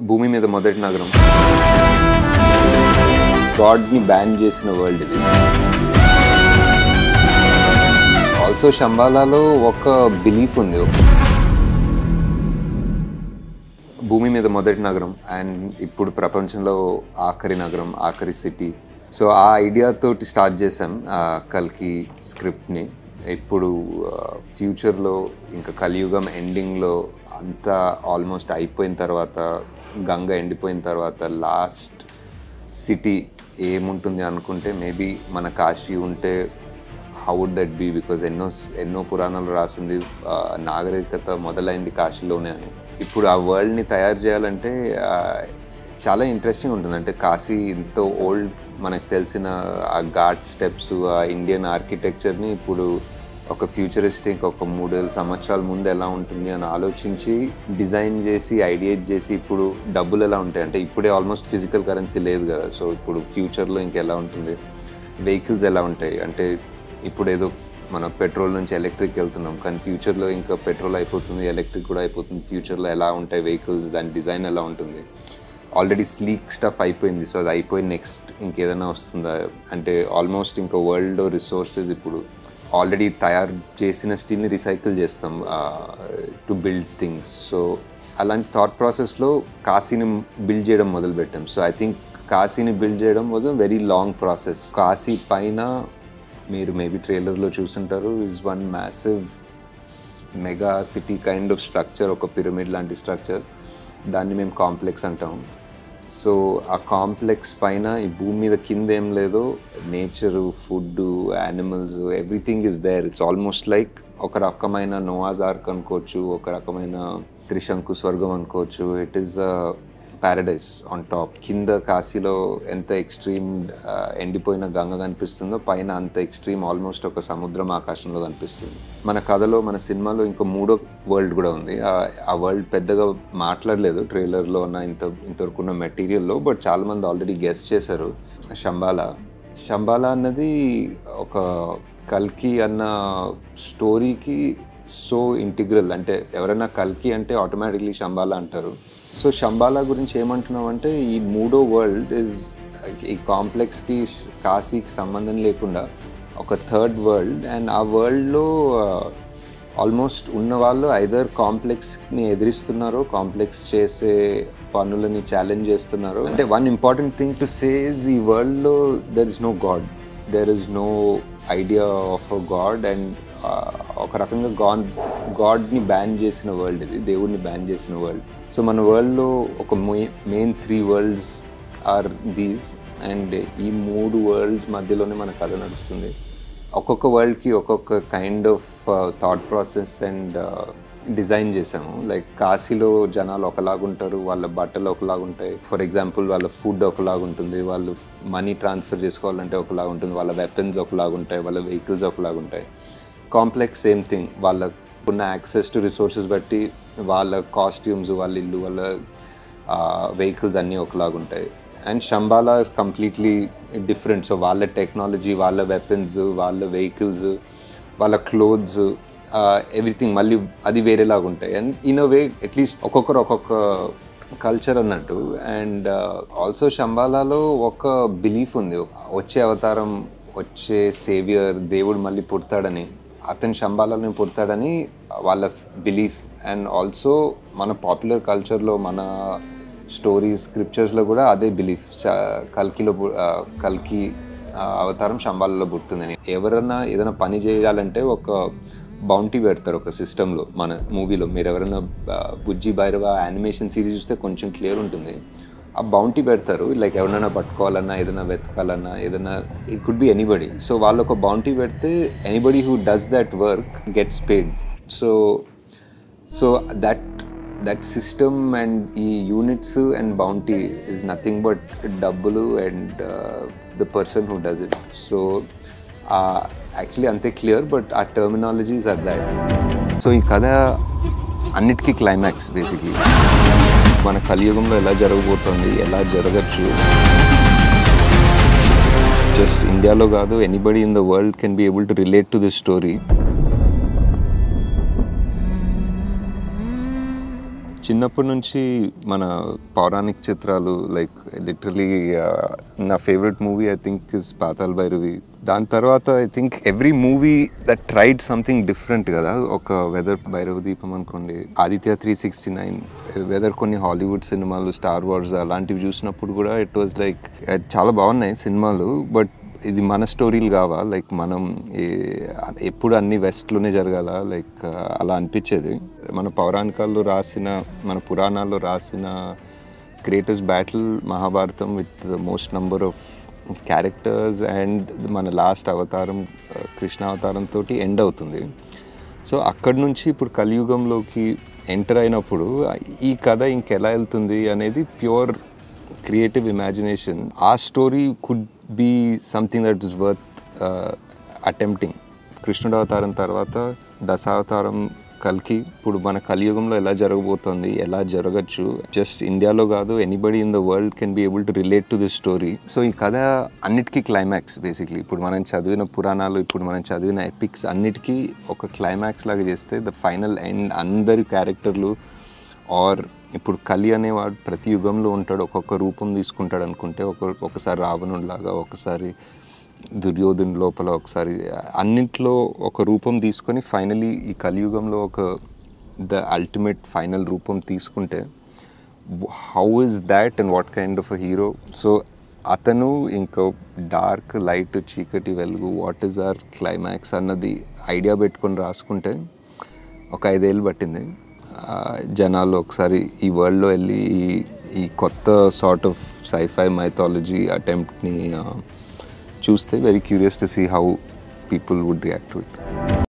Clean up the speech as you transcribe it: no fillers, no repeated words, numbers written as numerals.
భూమి మీద మొదటి నగరం గాడ్ని బ్యాన్ చేసిన వరల్డ్ ఇది. ఆల్సో శంబాలాలో ఒక బిలీఫ్ ఉంది, భూమి మీద మొదటి నగరం అండ్ ఇప్పుడు ప్రపంచంలో ఆఖరి నగరం, ఆఖరి సిటీ. సో ఆ ఐడియాతోటి స్టార్ట్ చేసాం కల్కి స్క్రిప్ట్ని. ఇప్పుడు ఫ్యూచర్లో ఇంకా కలియుగం ఎండింగ్లో అంతా ఆల్మోస్ట్ అయిపోయిన తర్వాత, గంగ ఎండిపోయిన తర్వాత లాస్ట్ సిటీ ఏముంటుంది అనుకుంటే మేబీ మన కాశీ ఉంటే how would that be? Because ఎన్నో పురాణాలు రాసింది నాగరికత మొదలైంది కాశీలోనే అని. ఇప్పుడు ఆ వరల్డ్ని తయారు చేయాలంటే చాలా ఇంట్రెస్టింగ్ ఉంటుంది. అంటే కాశీ ఇంత ఓల్డ్, మనకు తెలిసిన ఆ ఘాట్ స్టెప్స్, ఆ ఇండియన్ ఆర్కిటెక్చర్ని ఇప్పుడు ఒక ఫ్యూచరిస్టిక్ ఒక 3,000 సంవత్సరాల ముందు ఎలా ఉంటుంది అని ఆలోచించి డిజైన్ చేసి ఐడియేట్ చేసి ఇప్పుడు డబ్బులు ఎలా ఉంటాయి అంటే ఇప్పుడే ఆల్మోస్ట్ ఫిజికల్ కరెన్సీ లేదు కదా. సో ఇప్పుడు ఫ్యూచర్లో ఇంకెలా ఉంటుంది, వెహికల్స్ ఎలా ఉంటాయి అంటే ఇప్పుడు ఏదో మన పెట్రోల్ నుంచి ఎలక్ట్రిక్ వెళ్తున్నాం, కానీ ఫ్యూచర్లో ఇంకా పెట్రోల్ అయిపోతుంది, ఎలక్ట్రిక్ కూడా అయిపోతుంది. ఫ్యూచర్లో ఎలా ఉంటాయి వెహికల్స్, దాని డిజైన్ ఎలా ఉంటుంది. ఆల్రెడీ స్లీక్ స్టఫ్ అయిపోయింది, సో అది అయిపోయి నెక్స్ట్ ఇంకేదైనా వస్తుందా అంటే ఆల్మోస్ట్ ఇంకా వరల్డ్ రిసోర్సెస్ ఇప్పుడు ఆల్రెడీ తయారు చేసిన స్టీల్ని రీసైకిల్ చేస్తాం టు బిల్డ్ థింగ్స్. సో అలాంటి థాట్ ప్రాసెస్లో కాశీని బిల్డ్ చేయడం మొదలుపెట్టాం. సో ఐ థింక్ కాశీని బిల్డ్ చేయడం was a very long process. Kashi పైన మీరు మేబీ ట్రైలర్లో చూసుంటారు, is one massive mega city kind of structure, ఒక పిరమిడ్ లాంటి స్ట్రక్చర్. దాన్ని మేము కాంప్లెక్స్ అంటాం. సో ఆ కాంప్లెక్స్ పైన ఈ భూమి మీద కింద ఏం లేదో nature, food, animals, everything is there. It's almost like ఒక రకమైన నోవాస్ ఆర్క్ అనుకోవచ్చు, ఒక రకమైన త్రిశంకు స్వర్గం అనుకోవచ్చు. It is Paradise on top. కింద కాశీలో ఎంత ఎక్స్ట్రీమ్ ఎండిపోయిన గంగ కనిపిస్తుందో పైన అంత ఎక్స్ట్రీమ్ ఆల్మోస్ట్ ఒక సముద్రం ఆకాశంలో కనిపిస్తుంది. మన కథలో, మన సినిమాలో ఇంకో 3వ వరల్డ్ కూడా ఉంది. ఆ వరల్డ్ పెద్దగా మాట్లాడలేదు ట్రైలర్లో ఉన్న ఇంతవరకు ఉన్న మెటీరియల్లో, బట్ చాలామంది ఆల్రెడీ గెస్ చేశారు. శంబాలా అన్నది ఒక కల్కి అన్న స్టోరీకి సో ఇంటిగ్రల్. అంటే ఎవరైనా కల్కి అంటే ఆటోమేటిక్లీ శంబాలా అంటారు. సో శంబాలా గురించి ఏమంటున్నాం అంటే ఈ 3వ వరల్డ్ ఇస్ ఈ కాంప్లెక్స్కి, కాశీకి సంబంధం లేకుండా ఒక థర్డ్ వరల్డ్. అండ్ ఆ వరల్డ్లో ఆల్మోస్ట్ ఉన్న వాళ్ళు ఐదర్ కాంప్లెక్స్ని ఎదిరిస్తున్నారో, కాంప్లెక్స్ చేసే పనులని ఛాలెంజ్ చేస్తున్నారో. అంటే one important thing to say is ఈ వరల్డ్లో there is no god, there is no idea of a god. And ఒక రకంగా గాడ్ని బ్యాన్ చేసిన వరల్డ్ ఇది, దేవుడిని బ్యాన్ చేసిన వరల్డ్. సో మన వరల్డ్లో ఒక main 3 worlds are these. And ఈ 3 వరల్డ్స్ మధ్యలోనే మన కథ నడుస్తుంది. ఒక్కొక్క వరల్డ్కి ఒక్కొక్క kind of thought process and design చేసాము. లైక్ కాశీలో జనాలు ఒకలాగుంటారు, వాళ్ళ బట్టలు ఒకలాగుంటాయి. ఫర్ ఎగ్జాంపుల్ వాళ్ళ ఫుడ్ ఒకలాగుంటుంది, వాళ్ళు మనీ ట్రాన్స్ఫర్ చేసుకోవాలంటే ఒకలాగుంటుంది, వాళ్ళ వెపన్స్ ఒకలాగుంటాయి, వాళ్ళ వెహికల్స్ ఒకలాగుంటాయి. కాంప్లెక్స్ సేమ్ థింగ్, వాళ్ళకున్న యాక్సెస్ టు రిసోర్సెస్ బట్టి వాళ్ళ కాస్ట్యూమ్స్, వాళ్ళ ఇల్లు, వాళ్ళ వెహికల్స్ అన్నీ ఒకలాగుంటాయి. And Shambhala is completely different. So వాళ్ళ టెక్నాలజీ, వాళ్ళ వెపన్స్, వాళ్ళ వెహికల్స్, వాళ్ళ క్లోత్స్, ఎవ్రీథింగ్ మళ్ళీ అది వేరేలాగా ఉంటాయి. And in a way at least ఒక్కొక్కరు ఒక్కొక్క కల్చర్ అన్నట్టు. అండ్ ఆల్సో శంబాలాలో ఒక బిలీఫ్ ఉంది, వచ్చే అవతారం, వచ్చే సేవియర్, దేవుడు మళ్ళీ పుడతాడని, అతను శంబాలాని పుడతాడని వాళ్ళ బిలీఫ్. అండ్ ఆల్సో మన పాపులర్ కల్చర్లో, మన స్టోరీస్, స్క్రిప్చర్స్లో కూడా అదే బిలీఫ్. కల్కి అవతారం శంబాలాలో పుడుతుందని. ఎవరైనా ఏదైనా పని చేయాలంటే ఒక బౌంటీ పెడతారు ఒక సిస్టంలో. మన మూవీలో మీరు ఎవరైనా బుజ్జి భైరవ యానిమేషన్ సిరీస్ చూస్తే కొంచెం క్లియర్ ఉంటుంది. ఆ బౌంటీ పెడతారు, లైక్ ఎవరైనా పట్టుకోవాలన్నా, ఏదైనా వెతకాలన్నా, ఏదైనా it could be anybody. So వాళ్ళు ఒక బౌంటీ పెడితే anybody who does that work gets paid. So that system and ఈ units and bounty is nothing but డబ్బులు and the person who does it. So actually అంతే clear, but ఆ terminologies are that. So ఈ కథ అన్నిటికీ climax basically. మన కలియుగంలో ఎలా జరగబోతోంది, ఎలా జరగచ్చు, జస్ట్ ఇండియాలో కాదు, anybody in the world can be able to relate to this story. చిన్నప్పటి నుంచి మన పౌరాణిక చిత్రాలు లైక్ లిటరలీ నా favourite movie I think is Pathala Bhairavi. దాని తర్వాత I think every movie that tried something different కదా. ఒక వెదర్ భైరవ దీపం అనుకోండి, ఆదిత్య 369, వెదర్ కొన్ని హాలీవుడ్ సినిమాలు, స్టార్ వార్స్ అలాంటివి చూసినప్పుడు కూడా ఇట్ వాజ్ లైక్ చాలా బాగున్నాయి సినిమాలు, బట్ ఇది మన స్టోరీలు కావా, లైక్ మనం ఎప్పుడు అన్ని వెస్ట్లోనే జరగాల, లైక్ అలా అనిపించేది. మన పౌరాణికాల్లో రాసిన, మన పురాణాల్లో రాసిన greatest battle Mahabharatam with the most number of characters and మన లాస్ట్ అవతారం కృష్ణ అవతారంతో ఎండ్ అవుతుంది. సో అక్కడి నుంచి ఇప్పుడు కలియుగంలోకి ఎంటర్ అయినప్పుడు ఈ కథ ఇంకెలా వెళ్తుంది అనేది ప్యూర్ క్రియేటివ్ ఇమాజినేషన్. ఆ story could be something that is worth attempting. కృష్ణుడు అవతారం తర్వాత దశావతారం కల్కి, ఇప్పుడు మన కలియుగంలో ఎలా జరగబోతోంది, ఎలా జరగచ్చు, జస్ట్ ఇండియాలో కాదు anybody in the world can be able to relate to this story. So ఈ కథ అన్నిటికీ క్లైమాక్స్ బేసిక్లీ. ఇప్పుడు మనం చదివిన పురాణాలు, ఇప్పుడు మనం చదివిన ఎపిక్స్ అన్నిటికీ ఒక క్లైమాక్స్ లాగా చేస్తే ద ఫైనల్ ఎండ్ అందరి క్యారెక్టర్లు, ఆర్ ఇప్పుడు కలి అనేవాడు ప్రతి యుగంలో ఉంటాడు, ఒక్కొక్క రూపం తీసుకుంటాడు అనుకుంటే, ఒకసారి రావణుడిలాగా, ఒకసారి దుర్యోధను లోపల, ఒకసారి అన్నింటిలో ఒక రూపం తీసుకొని ఫైనలీ ఈ కలియుగంలో ఒక ద అల్టిమేట్ ఫైనల్ రూపం తీసుకుంటే how is that and what kind of a hero. So అతను ఇంకో డార్క్, లైట్, చీకటి, వెలుగు, వాట్ ఈజ్ అవర్ క్లైమాక్స్ అన్నది ఐడియా పెట్టుకొని రాసుకుంటే ఒక 5 ఏళ్ళు పట్టింది. జనాలు ఒకసారి ఈ వరల్డ్లో వెళ్ళి ఈ కొత్త సార్ట్ ఆఫ్ సైఫై మైథాలజీ అటెంప్ట్ని చూస్తే very curious to see how people would react to it.